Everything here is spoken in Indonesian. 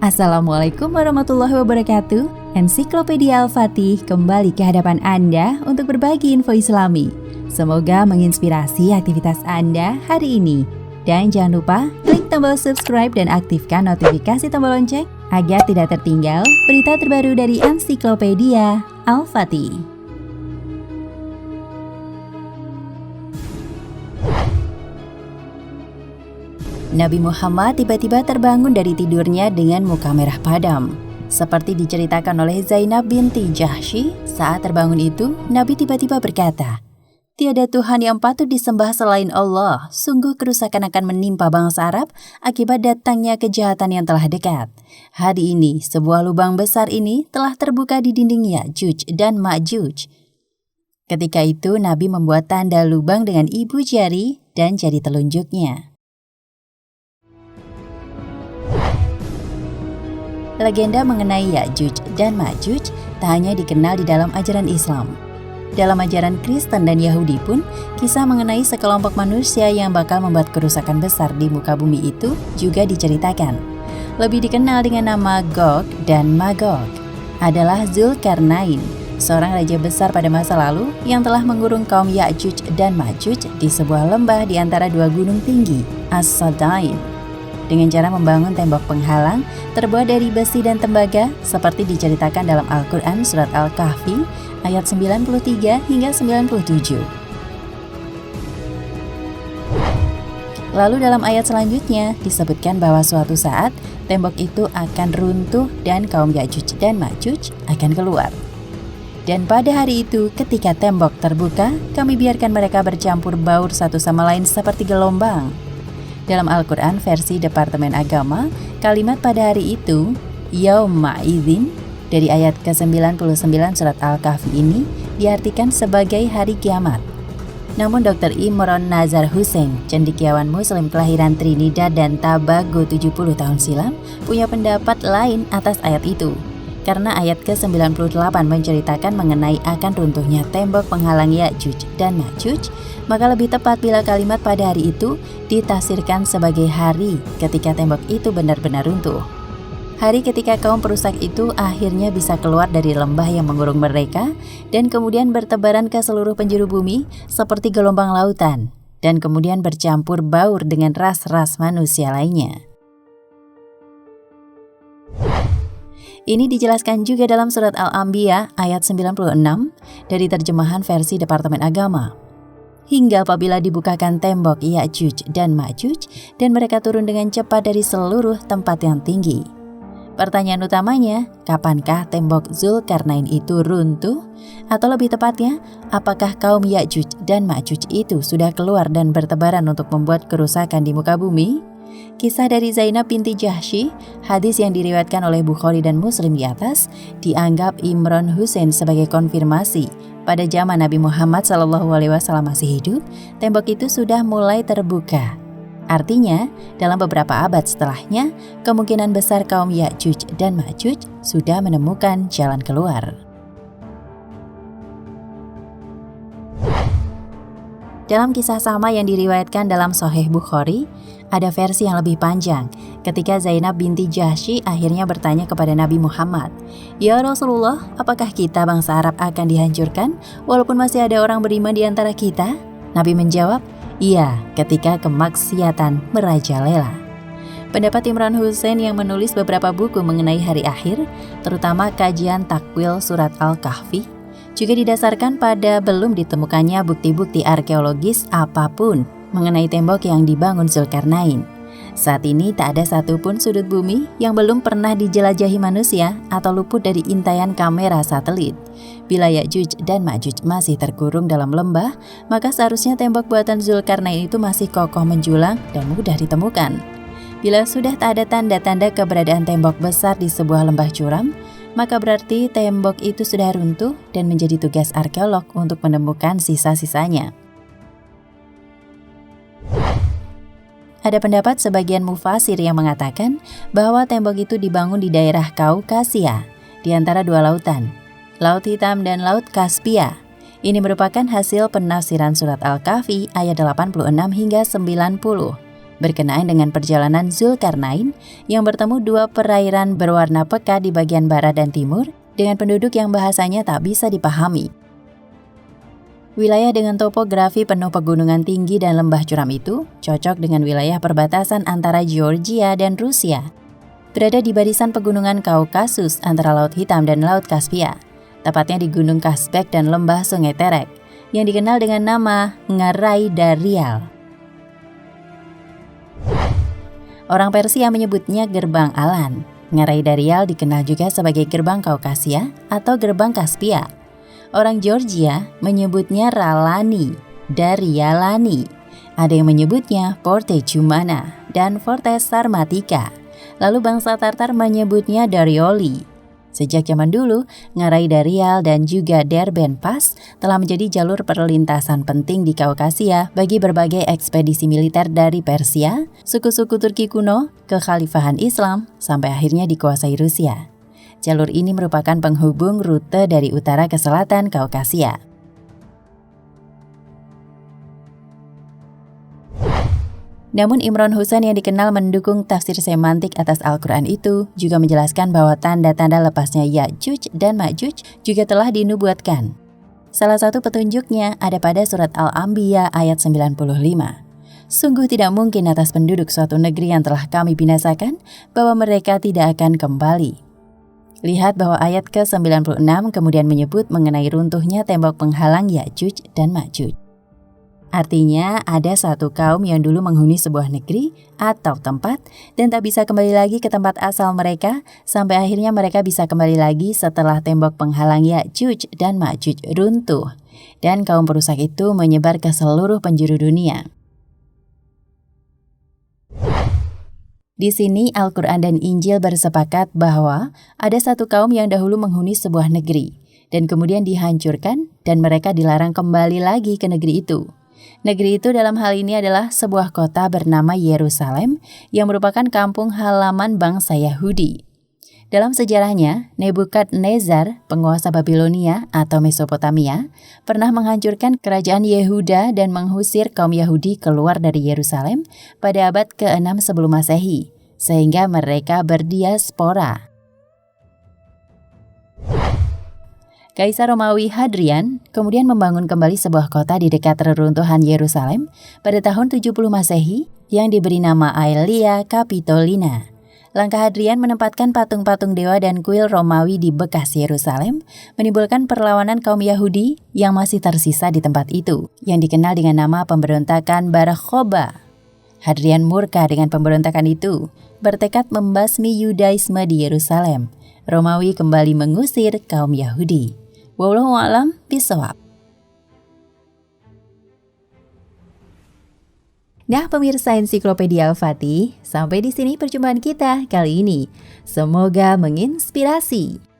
Assalamualaikum warahmatullahi wabarakatuh. Ensiklopedia Al-Fatih kembali ke hadapan Anda untuk berbagi info Islami. Semoga menginspirasi aktivitas Anda hari ini. Dan jangan lupa klik tombol subscribe dan aktifkan notifikasi tombol lonceng agar tidak tertinggal berita terbaru dari Ensiklopedia Al-Fatih. Nabi Muhammad tiba-tiba terbangun dari tidurnya dengan muka merah padam. Seperti diceritakan oleh Zainab binti Jahsy, saat terbangun itu, Nabi tiba-tiba berkata, "Tiada Tuhan yang patut disembah selain Allah. Sungguh kerusakan akan menimpa bangsa Arab akibat datangnya kejahatan yang telah dekat. Hari ini, sebuah lubang besar ini telah terbuka di dinding Ya'juj dan Ma'juj." Ketika itu, Nabi membuat tanda lubang dengan ibu jari dan jari telunjuknya. Legenda mengenai Ya'juj dan Ma'juj tak hanya dikenal di dalam ajaran Islam. Dalam ajaran Kristen dan Yahudi pun, kisah mengenai sekelompok manusia yang bakal membuat kerusakan besar di muka bumi itu juga diceritakan. Lebih dikenal dengan nama Gog dan Magog adalah Zulkarnain, seorang raja besar pada masa lalu yang telah mengurung kaum Ya'juj dan Ma'juj di sebuah lembah di antara dua gunung tinggi, As-Sadain, dengan cara membangun tembok penghalang terbuat dari besi dan tembaga seperti diceritakan dalam Al-Quran Surat Al-Kahfi ayat 93 hingga 97. Lalu dalam ayat selanjutnya disebutkan bahwa suatu saat tembok itu akan runtuh dan kaum Ya'juj dan Ma'juj akan keluar. Dan pada hari itu ketika tembok terbuka, kami biarkan mereka bercampur baur satu sama lain seperti gelombang. Dalam Al-Quran versi Departemen Agama, kalimat pada hari itu, Yauma idzin, dari ayat ke-99 surat Al-Kahfi ini diartikan sebagai hari kiamat. Namun Dr. Imron Nazar Hussein, cendekiawan muslim kelahiran Trinidad dan Tobago 70 tahun silam, punya pendapat lain atas ayat itu. Karena ayat ke-98 menceritakan mengenai akan runtuhnya tembok penghalang Ya'juj dan Ma'juj, maka lebih tepat bila kalimat pada hari itu ditafsirkan sebagai hari ketika tembok itu benar-benar runtuh. Hari ketika kaum perusak itu akhirnya bisa keluar dari lembah yang mengurung mereka dan kemudian bertebaran ke seluruh penjuru bumi seperti gelombang lautan dan kemudian bercampur baur dengan ras-ras manusia lainnya. Ini dijelaskan juga dalam surat Al-Anbiya ayat 96 dari terjemahan versi Departemen Agama. Hingga apabila dibukakan tembok Ya'juj dan Ma'juj dan mereka turun dengan cepat dari seluruh tempat yang tinggi. Pertanyaan utamanya, kapankah tembok Zulkarnain itu runtuh? Atau lebih tepatnya, apakah kaum Ya'juj dan Ma'juj itu sudah keluar dan bertebaran untuk membuat kerusakan di muka bumi? Kisah dari Zainab binti Jahsy, hadis yang diriwayatkan oleh Bukhari dan Muslim di atas, dianggap Imron Hussein sebagai konfirmasi. Pada zaman Nabi Muhammad SAW masih hidup, tembok itu sudah mulai terbuka. Artinya, dalam beberapa abad setelahnya, kemungkinan besar kaum Ya'juj dan Ma'juj sudah menemukan jalan keluar. Dalam kisah sama yang diriwayatkan dalam Sahih Bukhari, ada versi yang lebih panjang ketika Zainab binti Jahsy akhirnya bertanya kepada Nabi Muhammad, "Ya Rasulullah, apakah kita bangsa Arab akan dihancurkan walaupun masih ada orang beriman di antara kita?" Nabi menjawab, "Iya, ketika kemaksiatan merajalela." Pendapat Imron Hussein yang menulis beberapa buku mengenai hari akhir, terutama kajian takwil surat Al-Kahfi, juga didasarkan pada belum ditemukannya bukti-bukti arkeologis apapun mengenai tembok yang dibangun Zulkarnain. Saat ini tak ada satupun sudut bumi yang belum pernah dijelajahi manusia atau luput dari intaian kamera satelit. Bila Ya'juj dan Ma'juj masih terkurung dalam lembah, maka seharusnya tembok buatan Zulkarnain itu masih kokoh menjulang dan mudah ditemukan. Bila sudah tak ada tanda-tanda keberadaan tembok besar di sebuah lembah curam, maka berarti tembok itu sudah runtuh dan menjadi tugas arkeolog untuk menemukan sisa-sisanya. Ada pendapat sebagian mufasir yang mengatakan bahwa tembok itu dibangun di daerah Kaukasia, di antara dua lautan, Laut Hitam dan Laut Kaspia. Ini merupakan hasil penafsiran surat Al-Kahfi ayat 86 hingga 90. berkenaan dengan perjalanan Zulkarnain yang bertemu dua perairan berwarna pekat di bagian barat dan timur dengan penduduk yang bahasanya tak bisa dipahami. Wilayah dengan topografi penuh pegunungan tinggi dan lembah curam itu cocok dengan wilayah perbatasan antara Georgia dan Rusia. Berada di barisan pegunungan Kaukasus antara Laut Hitam dan Laut Kaspia, tepatnya di Gunung Kazbek dan lembah Sungai Terek, yang dikenal dengan nama Ngarai Darial. Orang Persia menyebutnya Gerbang Alan. Ngarai Darial dikenal juga sebagai Gerbang Kaukasia atau Gerbang Kaspia. Orang Georgia menyebutnya Ralani, Darialani. Ada yang menyebutnya Forte Cumana dan Forte Sarmatika. Lalu bangsa Tartar menyebutnya Darioli. Sejak zaman dulu, Ngarai Darial dan juga Derben Pass telah menjadi jalur perlintasan penting di Kaukasia bagi berbagai ekspedisi militer dari Persia, suku-suku Turki kuno, kekhalifahan Islam, sampai akhirnya dikuasai Rusia. Jalur ini merupakan penghubung rute dari utara ke selatan Kaukasia. Namun Imron Hussein yang dikenal mendukung tafsir semantik atas Al-Quran itu juga menjelaskan bahwa tanda-tanda lepasnya Ya'juj dan Ma'juj juga telah dinubuatkan. Salah satu petunjuknya ada pada surat Al-Anbiya ayat 95. Sungguh tidak mungkin atas penduduk suatu negeri yang telah kami binasakan bahwa mereka tidak akan kembali. Lihat bahwa ayat ke-96 kemudian menyebut mengenai runtuhnya tembok penghalang Ya'juj dan Ma'juj. Artinya ada satu kaum yang dulu menghuni sebuah negeri atau tempat dan tak bisa kembali lagi ke tempat asal mereka sampai akhirnya mereka bisa kembali lagi setelah tembok penghalang Ya'juj dan Ma'juj runtuh dan kaum perusak itu menyebar ke seluruh penjuru dunia. Di sini Al-Quran dan Injil bersepakat bahwa ada satu kaum yang dahulu menghuni sebuah negeri dan kemudian dihancurkan dan mereka dilarang kembali lagi ke negeri itu. Negeri itu dalam hal ini adalah sebuah kota bernama Yerusalem yang merupakan kampung halaman bangsa Yahudi. Dalam sejarahnya, Nebukadnezar, penguasa Babilonia atau Mesopotamia, pernah menghancurkan kerajaan Yehuda dan mengusir kaum Yahudi keluar dari Yerusalem pada abad ke-6 sebelum Masehi, sehingga mereka berdiaspora. Kaisar Romawi Hadrian kemudian membangun kembali sebuah kota di dekat reruntuhan Yerusalem pada tahun 70 Masehi yang diberi nama Aelia Capitolina. Langkah Hadrian menempatkan patung-patung dewa dan kuil Romawi di bekas Yerusalem menimbulkan perlawanan kaum Yahudi yang masih tersisa di tempat itu, yang dikenal dengan nama pemberontakan Bar Kokhba. Hadrian murka dengan pemberontakan itu, bertekad membasmi Yudaisme di Yerusalem. Romawi kembali mengusir kaum Yahudi. Wallahu a'lam bishawab. Nah, pemirsa Ensiklopedia Al-Fatih, sampai di sini perjumpaan kita kali ini. Semoga menginspirasi.